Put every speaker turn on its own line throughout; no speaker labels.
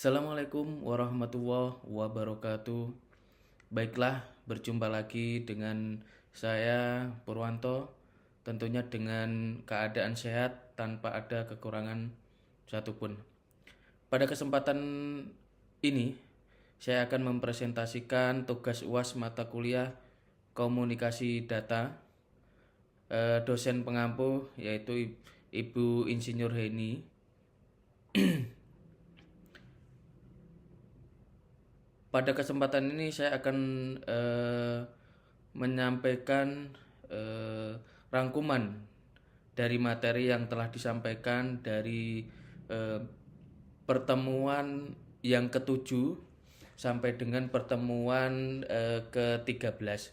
Assalamualaikum warahmatullahi wabarakatuh. Baiklah, berjumpa lagi dengan saya Purwanto, tentunya dengan keadaan sehat tanpa ada kekurangan satupun. Pada kesempatan ini, saya akan mempresentasikan tugas UAS mata kuliah Komunikasi Data, dosen pengampu yaitu Ibu Insinyur Heni. Pada kesempatan ini saya akan menyampaikan rangkuman dari materi yang telah disampaikan dari eh, pertemuan yang ketujuh sampai dengan pertemuan ke-13.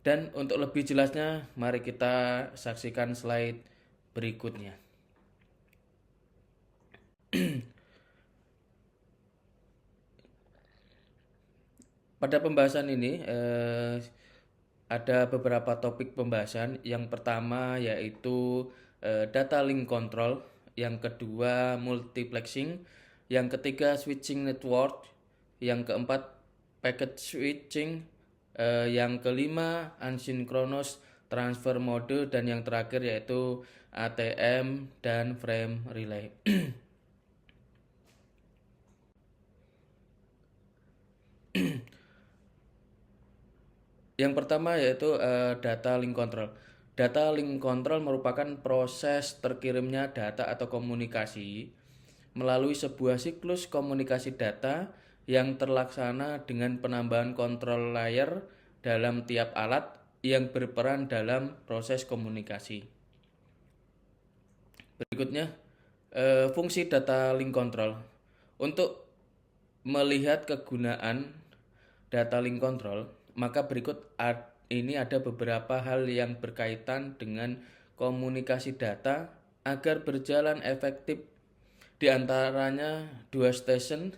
Dan untuk lebih jelasnya, mari kita saksikan slide berikutnya. Pada pembahasan ini ada beberapa topik pembahasan. Yang pertama yaitu data link control, yang kedua multiplexing, yang ketiga switching network, yang keempat packet switching, yang kelima asynchronous transfer mode, dan yang terakhir yaitu ATM dan frame relay. Yang pertama yaitu data link control. Data link control merupakan proses terkirimnya data atau komunikasi melalui sebuah siklus komunikasi data yang terlaksana dengan penambahan kontrol layer dalam tiap alat yang berperan dalam proses komunikasi. Berikutnya, fungsi data link control. Untuk melihat kegunaan data link control, maka berikut ini ada beberapa hal yang berkaitan dengan komunikasi data agar berjalan efektif. Di antara dua station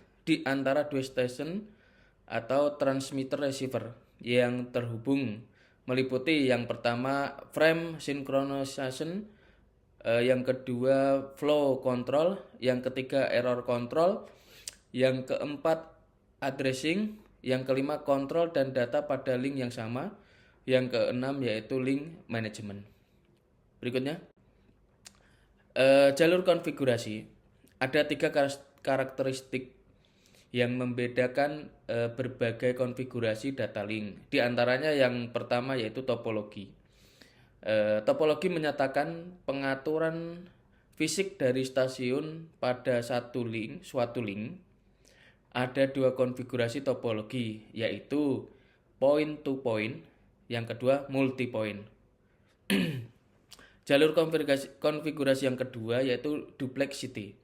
atau transmitter receiver yang terhubung, meliputi yang pertama frame synchronization, yang kedua flow control, yang ketiga error control, yang keempat addressing, yang kelima kontrol dan data pada link yang sama, yang keenam yaitu link management. Berikutnya, jalur konfigurasi. Ada tiga karakteristik yang membedakan berbagai konfigurasi data link. Di antaranya yang pertama yaitu topologi. Topologi menyatakan pengaturan fisik dari stasiun pada suatu link. Ada dua konfigurasi topologi, yaitu point to point, yang kedua multi point. Jalur konfigurasi yang kedua yaitu duplexity,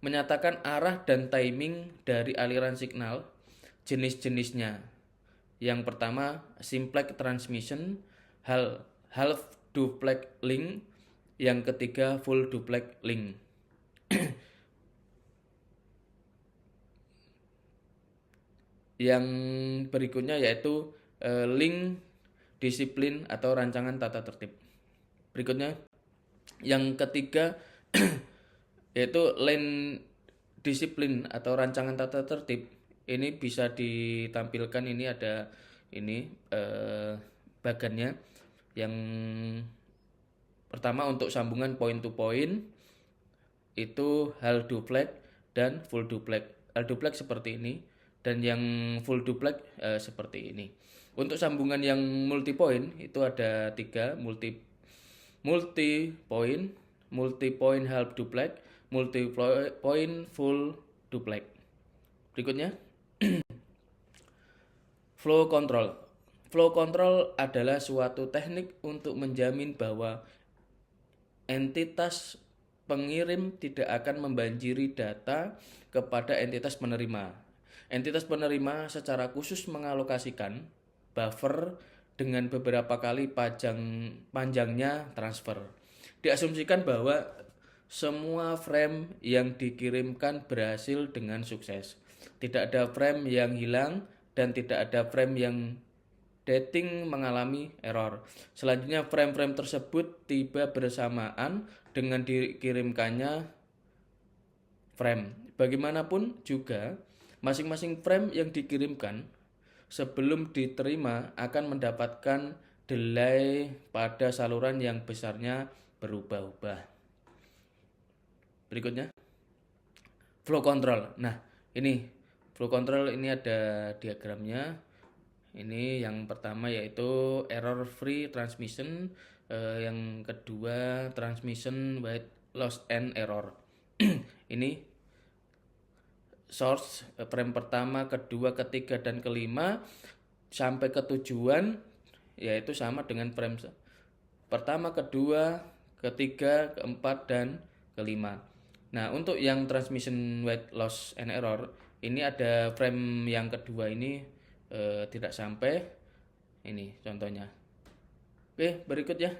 menyatakan arah dan timing dari aliran signal, jenis-jenisnya. Yang pertama simplex transmission, half duplex link, yang ketiga full duplex link. Yang berikutnya yaitu link disiplin atau rancangan tata tertib. Berikutnya yang ketiga yaitu lane disiplin atau rancangan tata tertib. Ini bisa ditampilkan, ini ada bagannya. Yang pertama untuk sambungan point to point itu hal duplex dan full duplex. Hal duplex seperti ini dan yang full duplex seperti ini. Untuk sambungan yang multi point itu ada tiga, multi point half duplex, multi point full duplex. Berikutnya flow control. Flow control adalah suatu teknik untuk menjamin bahwa entitas pengirim tidak akan membanjiri data kepada entitas penerima. Entitas penerima secara khusus mengalokasikan buffer dengan beberapa kali panjangnya transfer. Diasumsikan bahwa semua frame yang dikirimkan berhasil dengan sukses. Tidak ada frame yang hilang dan tidak ada frame yang dating mengalami error. Selanjutnya frame-frame tersebut tiba bersamaan dengan dikirimkannya frame. Bagaimanapun juga, masing-masing frame yang dikirimkan sebelum diterima akan mendapatkan delay pada saluran yang besarnya berubah-ubah. Berikutnya, flow control. Nah, ini flow control ini ada diagramnya. Ini yang pertama yaitu error free transmission, yang kedua transmission with loss and error. Ini source frame pertama, kedua, ketiga, dan kelima sampai ke tujuan yaitu sama dengan frame pertama, kedua, ketiga, keempat, dan kelima. Nah, untuk yang transmission with loss and error ini ada frame yang kedua ini tidak sampai. Ini contohnya. Oke, berikut ya.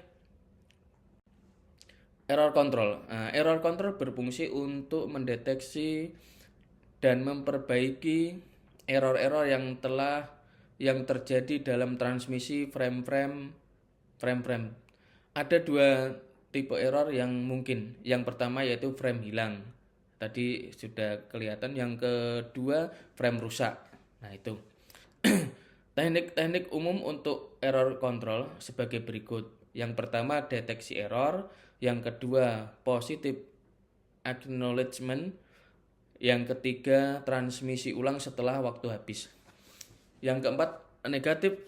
Error control. Nah, error control berfungsi untuk mendeteksi dan memperbaiki error-error yang terjadi dalam transmisi frame-frame. Ada dua tipe error yang mungkin. Yang pertama yaitu frame hilang. Tadi sudah kelihatan. Yang kedua frame rusak. Nah, itu. Teknik-teknik umum untuk error control sebagai berikut. Yang pertama deteksi error, yang kedua positive acknowledgement, yang ketiga transmisi ulang setelah waktu habis. Yang keempat negative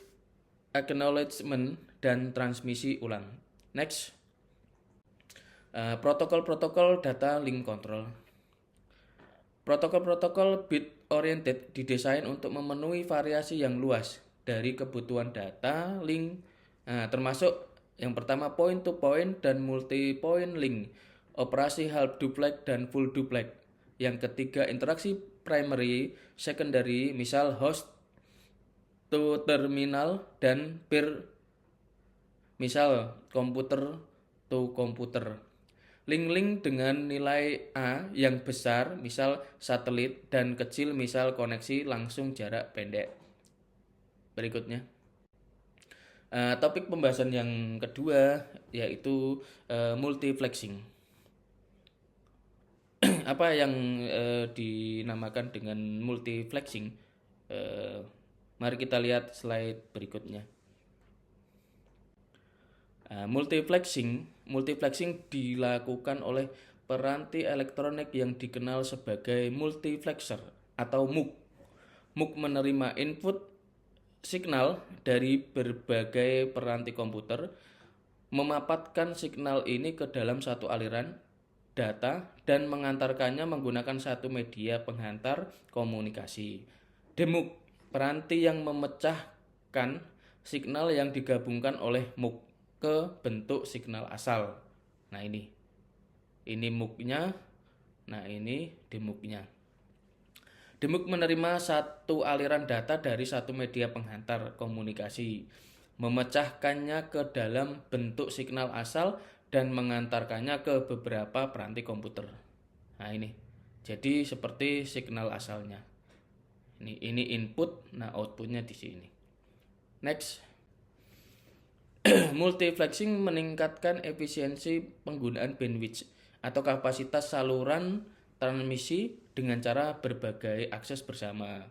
acknowledgement dan transmisi ulang. Next, protokol-protokol data link control. Protokol-protokol bit oriented didesain untuk memenuhi variasi yang luas dari kebutuhan data link, termasuk yang pertama point to point dan multi point link, operasi half duplex dan full duplex. Yang ketiga interaksi primary, secondary, misal host to terminal dan peer, misal komputer to komputer. Link-link dengan nilai A yang besar, misal satelit, dan kecil, misal koneksi langsung jarak pendek. Berikutnya, topik pembahasan yang kedua yaitu multiplexing. Apa yang dinamakan dengan multiplexing? Mari kita lihat slide berikutnya. Multiplexing dilakukan oleh peranti elektronik yang dikenal sebagai multiplexer atau MUX. MUX menerima input signal dari berbagai peranti komputer, memapatkan signal ini ke dalam satu aliran data dan mengantarkannya menggunakan satu media penghantar komunikasi. Demux, peranti yang memecahkan signal yang digabungkan oleh MUX ke bentuk signal asal. Nah, ini MUX-nya. Nah, ini demux-nya. Demux menerima satu aliran data dari satu media penghantar komunikasi, memecahkannya ke dalam bentuk signal asal dan mengantarkannya ke beberapa peranti komputer. Nah, ini. Jadi seperti signal asalnya. Ini input, nah outputnya di sini. Next. Multiplexing meningkatkan efisiensi penggunaan bandwidth atau kapasitas saluran transmisi dengan cara berbagi akses bersama.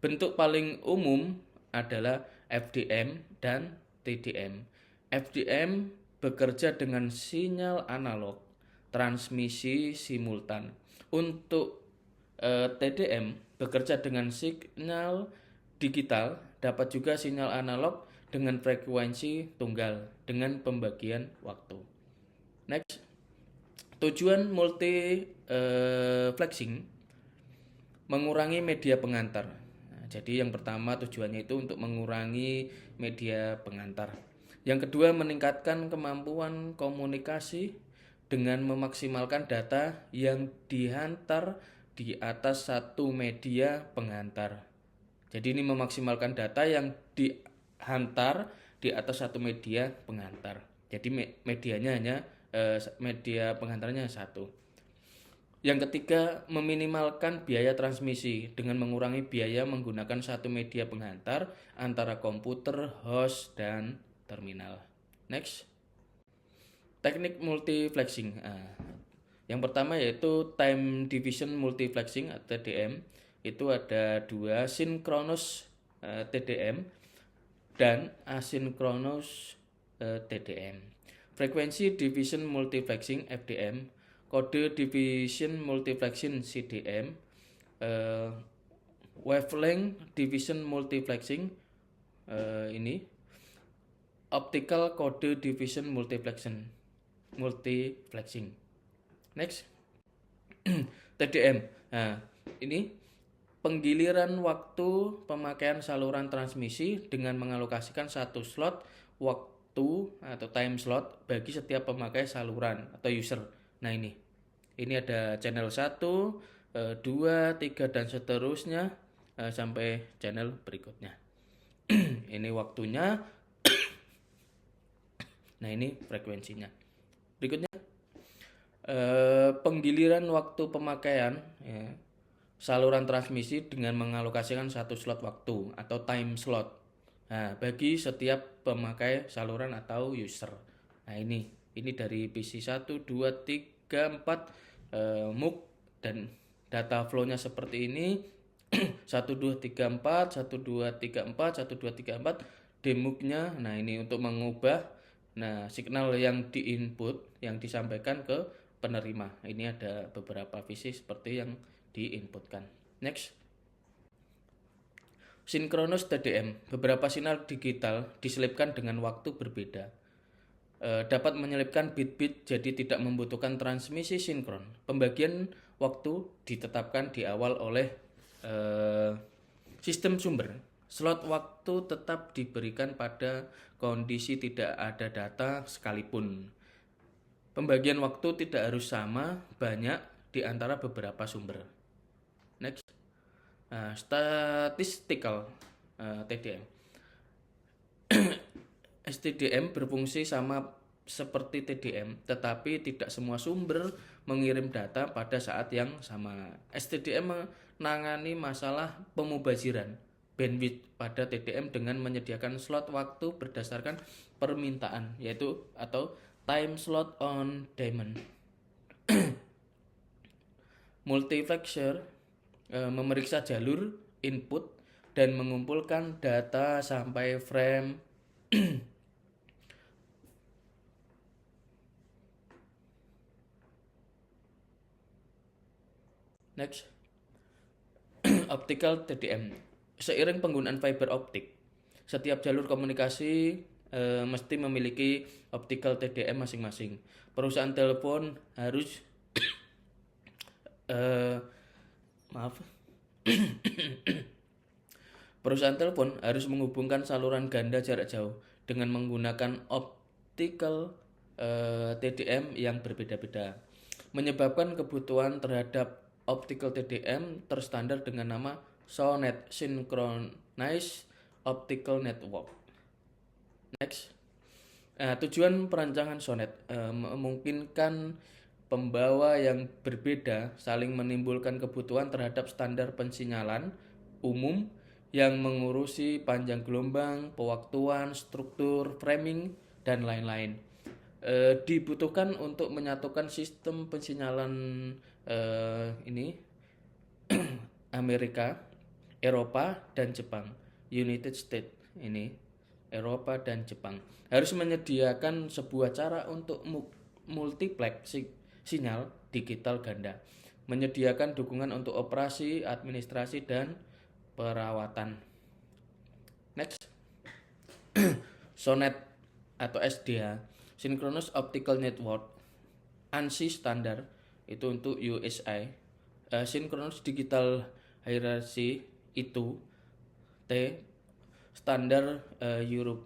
Bentuk paling umum adalah FDM dan TDM. FDM bekerja dengan sinyal analog, transmisi simultan. Untuk TDM bekerja dengan sinyal digital, dapat juga sinyal analog dengan frekuensi tunggal dengan pembagian waktu. Next, tujuan multiplexing mengurangi media pengantar. Nah, jadi yang pertama tujuannya itu untuk mengurangi media pengantar. Yang kedua meningkatkan kemampuan komunikasi dengan memaksimalkan data yang dihantar di atas satu media pengantar. Jadi ini memaksimalkan data yang dihantar di atas satu media pengantar. Jadi medianya hanya media pengantarnya satu. Yang ketiga, meminimalkan biaya transmisi dengan mengurangi biaya menggunakan satu media pengantar antara komputer, host, dan terminal. Next, teknik multiplexing. Yang pertama yaitu time division multiplexing atau TDM. Itu ada dua, synchronous TDM dan asynchronous TDM. Frekuensi division multiplexing FDM, kode division multiplexing CDM, wavelength division multiplexing ini optical code division multiplexing. Next. TDM. Nah, ini penggiliran waktu pemakaian saluran transmisi dengan mengalokasikan satu slot waktu atau time slot bagi setiap pemakai saluran atau user. Nah, ini ada channel 1, 2, 3 dan seterusnya sampai channel berikutnya. Ini waktunya. Nah, ini frekuensinya. Berikutnya penggiliran waktu pemakaian ya, saluran transmisi dengan mengalokasikan satu slot waktu atau time slot bagi setiap pemakai saluran atau user. Nah, ini dari PC 1, 2, 3, 4 MOOC dan data flow-nya seperti ini. 1, 2, 3, 4, 1, 2, 3, 4, 1, 2, 3, 4 demuk-nya. Nah, ini untuk mengubah signal yang diinput yang disampaikan ke penerima. Ini ada beberapa visi seperti yang diinputkan. Next. Synchronous TDM. Beberapa sinyal digital diselipkan dengan waktu berbeda. Dapat menyelipkan bit-bit jadi tidak membutuhkan transmisi sinkron. Pembagian waktu ditetapkan di awal oleh sistem sumber. Slot waktu tetap diberikan pada kondisi tidak ada data sekalipun. Pembagian waktu tidak harus sama banyak di antara beberapa sumber. Next. Statistical TDM. STDM berfungsi sama seperti TDM, tetapi tidak semua sumber mengirim data pada saat yang sama. STDM menangani masalah pemubaziran bandwidth pada TDM dengan menyediakan slot waktu berdasarkan permintaan, yaitu atau time slot on demand. Multiplexer memeriksa jalur input dan mengumpulkan data sampai frame Next. Optical TDM. Seiring penggunaan fiber optik, setiap jalur komunikasi mesti memiliki optical TDM masing-masing. Perusahaan telepon harus Perusahaan telepon harus menghubungkan saluran ganda jarak jauh dengan menggunakan optical TDM yang berbeda-beda, menyebabkan kebutuhan terhadap optical TDM terstandar dengan nama SONET, Synchronized Optical Network. Next. Tujuan perancangan SONET memungkinkan pembawa yang berbeda saling menimbulkan kebutuhan terhadap standar pensinyalan umum yang mengurusi panjang gelombang, pewaktuan, struktur, framing, dan lain-lain. Dibutuhkan untuk menyatukan sistem pensinyalan ini Amerika, Eropa, dan Jepang. United States ini Eropa dan Jepang harus menyediakan sebuah cara untuk multiplex sinyal digital ganda, menyediakan dukungan untuk operasi, administrasi, dan perawatan. Next. SONET atau SDH, Synchronous Optical Network, ANSI standar itu untuk USA, Synchronous Digital Hierarchy itu T standar Europe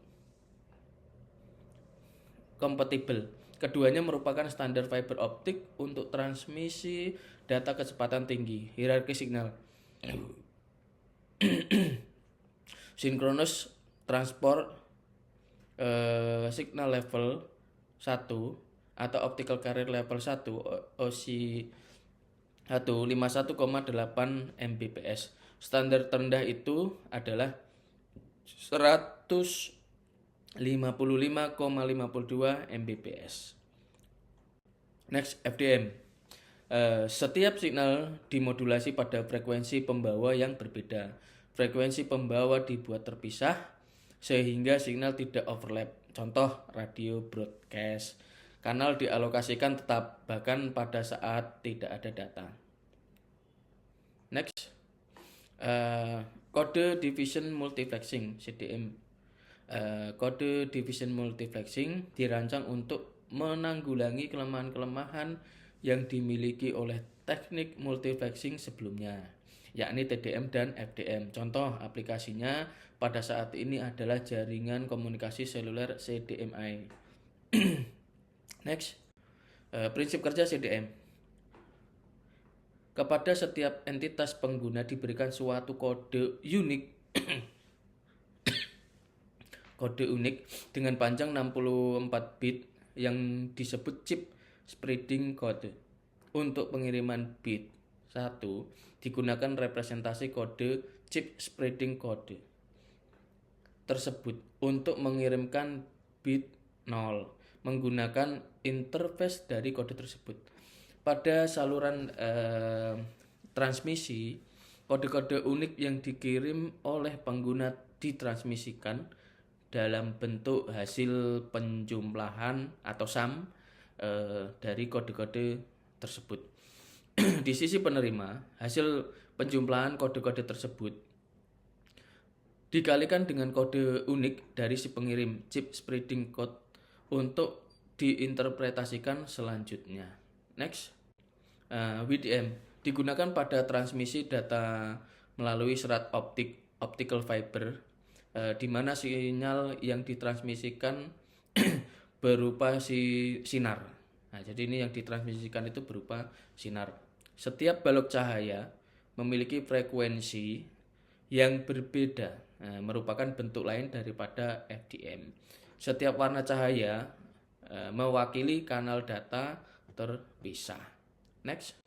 compatible. Keduanya merupakan standar fiber optik untuk transmisi data kecepatan tinggi, hierarki signal. Synchronous Transport Signal Level 1 atau Optical Carrier Level 1 OC 151,8 Mbps. Standar terendah itu adalah 155,52 Mbps. Next, FDM. Setiap signal dimodulasi pada frekuensi pembawa yang berbeda. Frekuensi pembawa dibuat terpisah sehingga signal tidak overlap. Contoh radio broadcast. Kanal dialokasikan tetap bahkan pada saat tidak ada data. Next. Kode division multiplexing (CDM). Kode division multiplexing dirancang untuk menanggulangi kelemahan-kelemahan yang dimiliki oleh teknik multiplexing sebelumnya, yakni TDM dan FDM. Contoh aplikasinya pada saat ini adalah jaringan komunikasi seluler CDMI. Next, prinsip kerja CDM. Kepada setiap entitas pengguna diberikan suatu kode unik dengan panjang 64 bit yang disebut chip spreading code. Untuk pengiriman bit 1 digunakan representasi kode chip spreading code tersebut. Untuk mengirimkan bit 0 menggunakan interface dari kode tersebut. Pada saluran transmisi, kode-kode unik yang dikirim oleh pengguna ditransmisikan dalam bentuk hasil penjumlahan atau sum dari kode-kode tersebut. Di sisi penerima, hasil penjumlahan kode-kode tersebut dikalikan dengan kode unik dari si pengirim chip spreading code untuk diinterpretasikan selanjutnya. Next, WDM digunakan pada transmisi data melalui serat optical fiber, di mana sinyal yang ditransmisikan berupa sinar. Nah, jadi ini yang ditransmisikan itu berupa sinar. Setiap balok cahaya memiliki frekuensi yang berbeda, merupakan bentuk lain daripada FDM. Setiap warna cahaya mewakili kanal data terpisah. Next.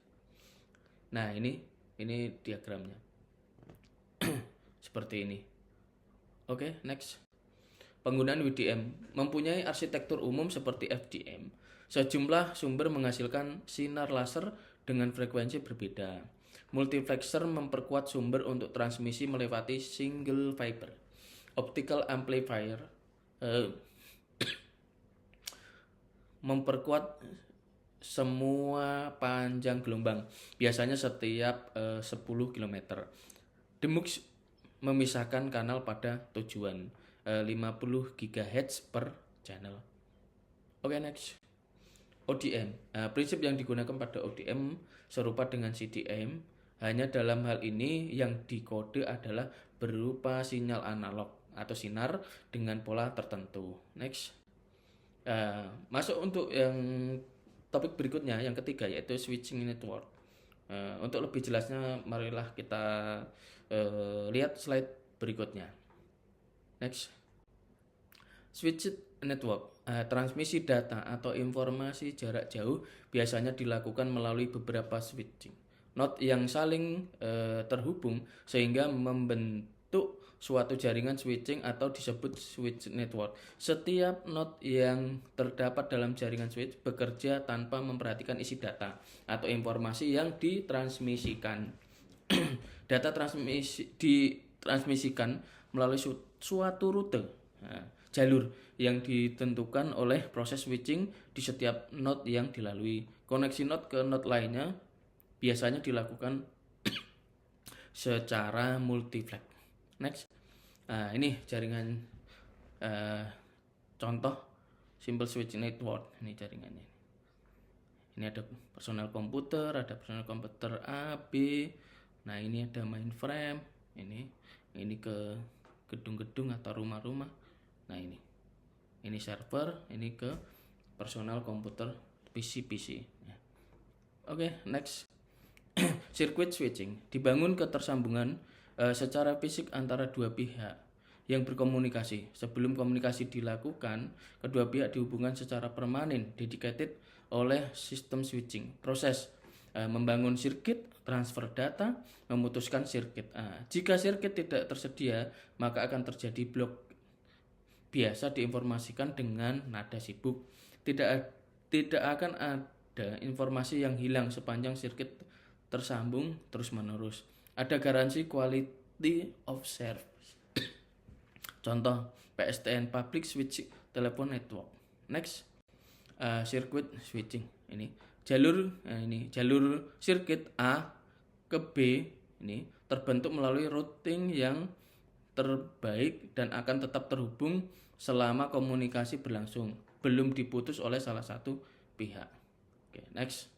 Nah, ini diagramnya. Seperti ini. Oke, next. Penggunaan WDM mempunyai arsitektur umum seperti FDM. Sejumlah sumber menghasilkan sinar laser dengan frekuensi berbeda. Multiplexer memperkuat sumber untuk transmisi melewati single fiber. Optical amplifier memperkuat semua panjang gelombang, biasanya setiap 10 km. Demux memisahkan kanal pada tujuan 50 GHz per channel. Oke, next. ODM. Prinsip yang digunakan pada ODM serupa dengan CDM, hanya dalam hal ini yang dikode adalah berupa sinyal analog atau sinar dengan pola tertentu. Next. Masuk untuk yang topik berikutnya, yang ketiga, yaitu switching network. Untuk lebih jelasnya, marilah kita lihat slide berikutnya. Next. Switched network. Transmisi data atau informasi jarak jauh biasanya dilakukan melalui beberapa switching node yang saling terhubung sehingga membentuk suatu jaringan switching atau disebut switched network. Setiap node yang terdapat dalam jaringan switch bekerja tanpa memperhatikan isi data atau informasi yang ditransmisikan. Data ditransmisikan melalui suatu rute, jalur yang ditentukan oleh proses switching di setiap node yang dilalui. Koneksi node ke node lainnya biasanya dilakukan secara multiflex. Next. Ini jaringan contoh simple switch network. Ini jaringannya. Ini ada personal komputer, ada personal komputer A, B. Nah, ini ada mainframe. Ini ke gedung-gedung atau rumah-rumah. Nah, ini server, ini ke personal komputer PC. Oke, next. Circuit switching dibangun ketersambungan secara fisik antara dua pihak yang berkomunikasi. Sebelum komunikasi dilakukan, kedua pihak dihubungkan secara permanen, dedicated oleh sistem switching. Proses membangun sirkuit, transfer data, memutuskan sirkuit. Jika sirkuit tidak tersedia, maka akan terjadi blok. Biasa diinformasikan dengan nada sibuk. Tidak akan ada ada informasi yang hilang sepanjang sirkuit tersambung terus-menerus. Ada garansi quality of service. Contoh PSTN Public Switching Telephone Network. Next, circuit switching. Ini jalur sirkuit A ke B ini terbentuk melalui routing yang terbaik dan akan tetap terhubung selama komunikasi berlangsung, belum diputus oleh salah satu pihak. Oke, next.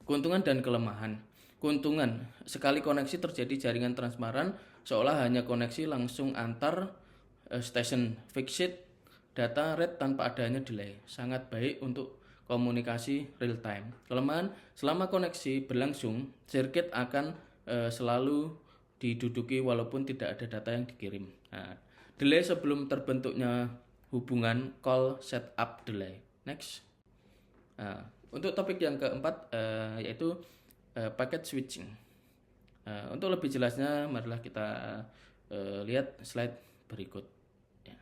Keuntungan dan kelemahan. Keuntungan, sekali koneksi terjadi jaringan transparan seolah hanya koneksi langsung antar stasiun. Fixed data rate tanpa adanya delay. Sangat baik untuk komunikasi real time. Kelemahan, selama koneksi berlangsung, sirkuit akan selalu diduduki walaupun tidak ada data yang dikirim. Nah, delay sebelum terbentuknya hubungan, call setup delay. Next. Nah, untuk topik yang keempat yaitu packet switching. Untuk lebih jelasnya, marilah kita lihat slide berikut. Ya.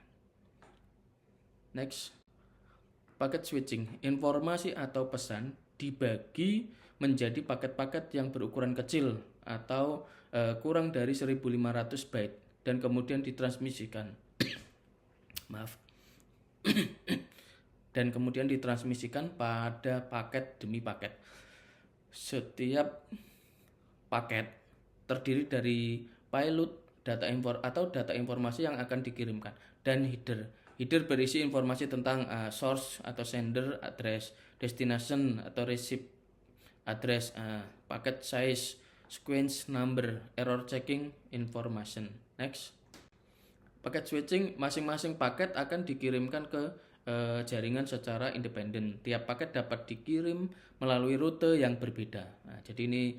Next, packet switching. Informasi atau pesan dibagi menjadi paket-paket yang berukuran kecil atau kurang dari 1500 byte dan kemudian ditransmisikan. Maaf. Dan kemudian ditransmisikan pada paket demi paket. Setiap paket terdiri dari payload, data informasi yang akan dikirimkan, dan header. Header berisi informasi tentang source atau sender address, destination atau receive address, packet size, sequence number, error checking information. Next. Paket switching, masing-masing paket akan dikirimkan ke jaringan secara independen. Tiap paket dapat dikirim melalui rute yang berbeda. Nah, jadi ini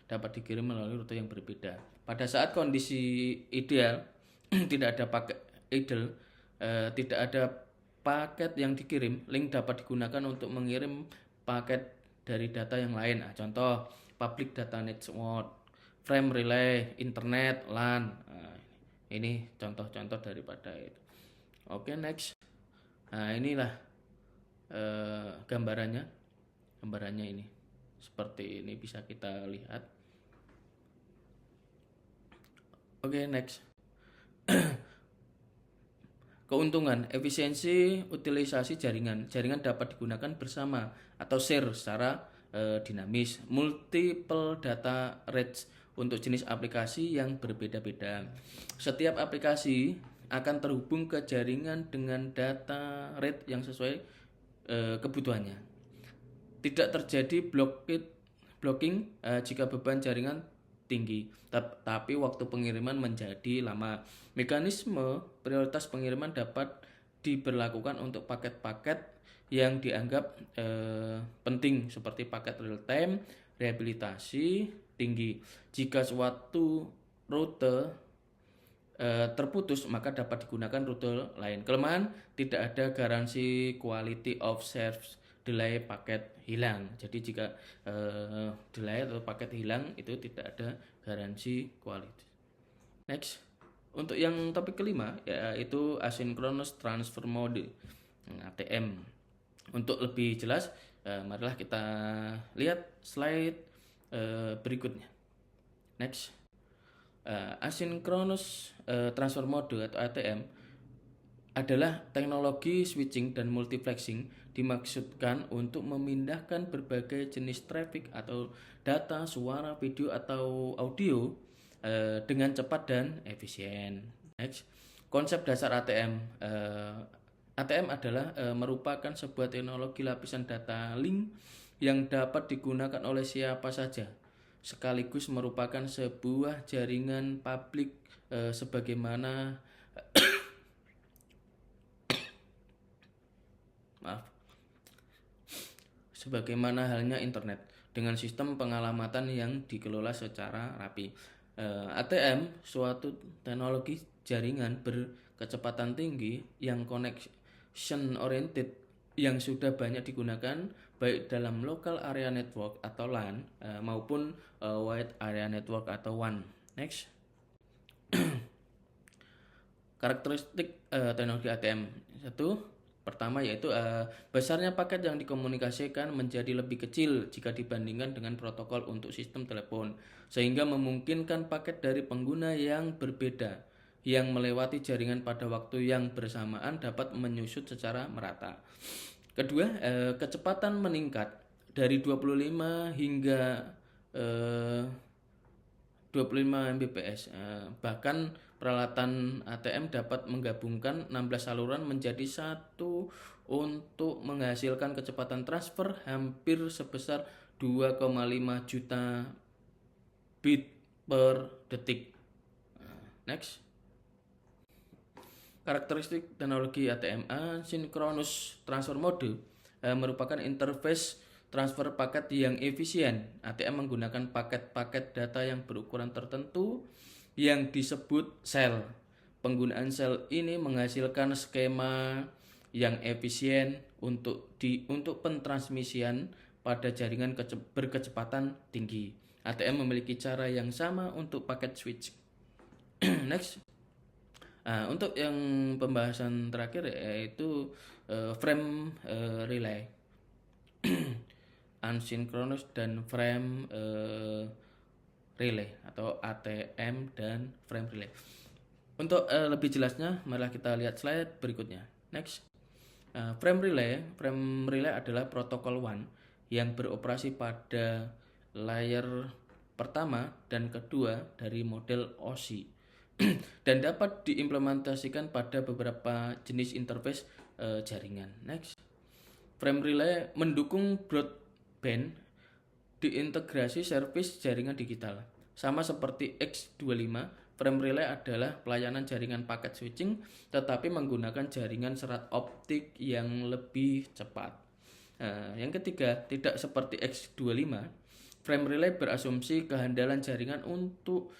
dapat dikirim melalui rute yang berbeda. Pada saat kondisi ideal, tidak ada paket idle, tidak ada paket yang dikirim, link dapat digunakan untuk mengirim paket dari data yang lain. Nah, contoh public data network, frame relay, internet, LAN. Nah, ini contoh-contoh daripada itu. Oke, next. Nah, inilah gambarannya ini seperti ini bisa kita lihat. Oke, next. Keuntungan, efisiensi utilisasi jaringan dapat digunakan bersama atau share secara dinamis. Multiple data rates untuk jenis aplikasi yang berbeda-beda. Setiap aplikasi akan terhubung ke jaringan dengan data rate yang sesuai kebutuhannya. Tidak terjadi blocking jika beban jaringan tinggi, tapi waktu pengiriman menjadi lama. Mekanisme prioritas pengiriman dapat diberlakukan untuk paket-paket yang dianggap penting seperti paket real time, rehabilitasi tinggi. Jika suatu rute terputus, maka dapat digunakan rute lain. Kelemahan, tidak ada garansi quality of service, delay paket hilang. Jadi jika delay atau paket hilang itu tidak ada garansi quality. Next, untuk yang topik kelima yaitu asynchronous transfer mode, ATM. Untuk lebih jelas, marilah kita lihat slide berikutnya. Next. Asynchronous transfer mode atau ATM adalah teknologi switching dan multiplexing dimaksudkan untuk memindahkan berbagai jenis traffic atau data, suara, video, atau audio dengan cepat dan efisien. Next. Konsep dasar ATM. ATM adalah merupakan sebuah teknologi lapisan data link yang dapat digunakan oleh siapa saja, sekaligus merupakan sebuah jaringan publik sebagaimana halnya internet dengan sistem pengalamatan yang dikelola secara rapi. ATM suatu teknologi jaringan berkecepatan tinggi yang connection oriented yang sudah banyak digunakan baik dalam local area network atau LAN maupun wide area network atau WAN. Next. Karakteristik teknologi ATM. 1. Pertama yaitu besarnya paket yang dikomunikasikan menjadi lebih kecil jika dibandingkan dengan protokol untuk sistem telepon, sehingga memungkinkan paket dari pengguna yang berbeda yang melewati jaringan pada waktu yang bersamaan dapat menyusut secara merata. Kedua, kecepatan meningkat dari 25 hingga 25 Mbps. Bahkan peralatan ATM dapat menggabungkan 16 saluran menjadi satu untuk menghasilkan kecepatan transfer hampir sebesar 2,5 juta bit per detik. Next. Karakteristik teknologi ATM Asynchronous Transfer Mode merupakan interface transfer paket yang efisien. ATM menggunakan paket-paket data yang berukuran tertentu yang disebut sel. Penggunaan sel ini menghasilkan skema yang efisien untuk pentransmisian pada jaringan berkecepatan tinggi. ATM memiliki cara yang sama untuk paket switch. Next. Untuk yang pembahasan terakhir yaitu frame relay, asynchronous dan frame relay atau ATM dan frame relay. Untuk lebih jelasnya, marilah kita lihat slide berikutnya. Next. Frame relay adalah protokol WAN yang beroperasi pada layer pertama dan kedua dari model OSI. Dan dapat diimplementasikan pada beberapa jenis interface jaringan. Next. Frame relay mendukung broadband diintegrasi service jaringan digital. Sama seperti X25, frame relay adalah pelayanan jaringan paket switching tetapi menggunakan jaringan serat optik yang lebih cepat. Yang ketiga, tidak seperti X25, frame relay berasumsi kehandalan jaringan untuk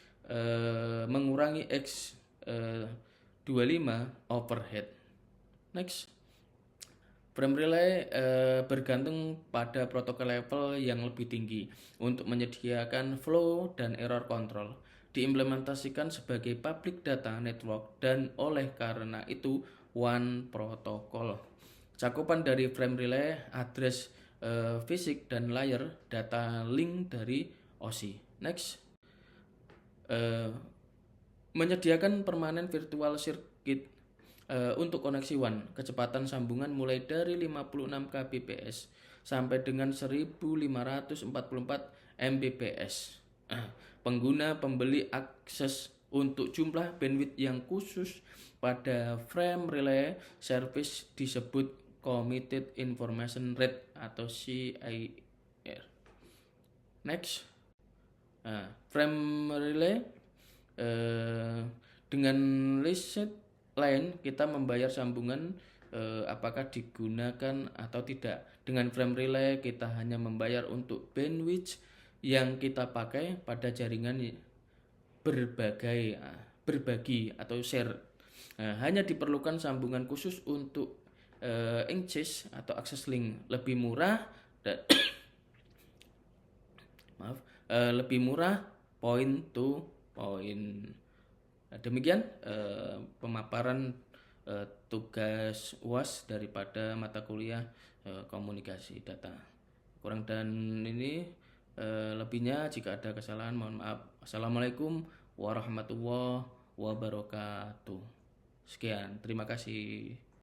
mengurangi X25 overhead. Next. Frame relay bergantung pada protokol level yang lebih tinggi untuk menyediakan flow dan error control. Diimplementasikan sebagai public data network dan oleh karena itu WAN protokol. Cakupan dari frame relay address fisik dan layer data link dari OSI. Next. Menyediakan permanen virtual circuit untuk koneksi WAN, kecepatan sambungan mulai dari 56 kbps sampai dengan 1544 mbps. Pengguna pembeli akses untuk jumlah bandwidth yang khusus pada frame relay service disebut Committed Information Rate atau CIR. Next. Frame relay dengan list lain kita membayar sambungan apakah digunakan atau tidak. Dengan frame relay kita hanya membayar untuk bandwidth yang kita pakai pada jaringan berbagi atau share. Hanya diperlukan sambungan khusus untuk access atau access link lebih murah dan lebih murah point to point. Demikian pemaparan tugas UAS daripada mata kuliah komunikasi data. Kurang dan ini lebihnya jika ada kesalahan mohon maaf. Assalamualaikum warahmatullahi wabarakatuh. Sekian, terima kasih.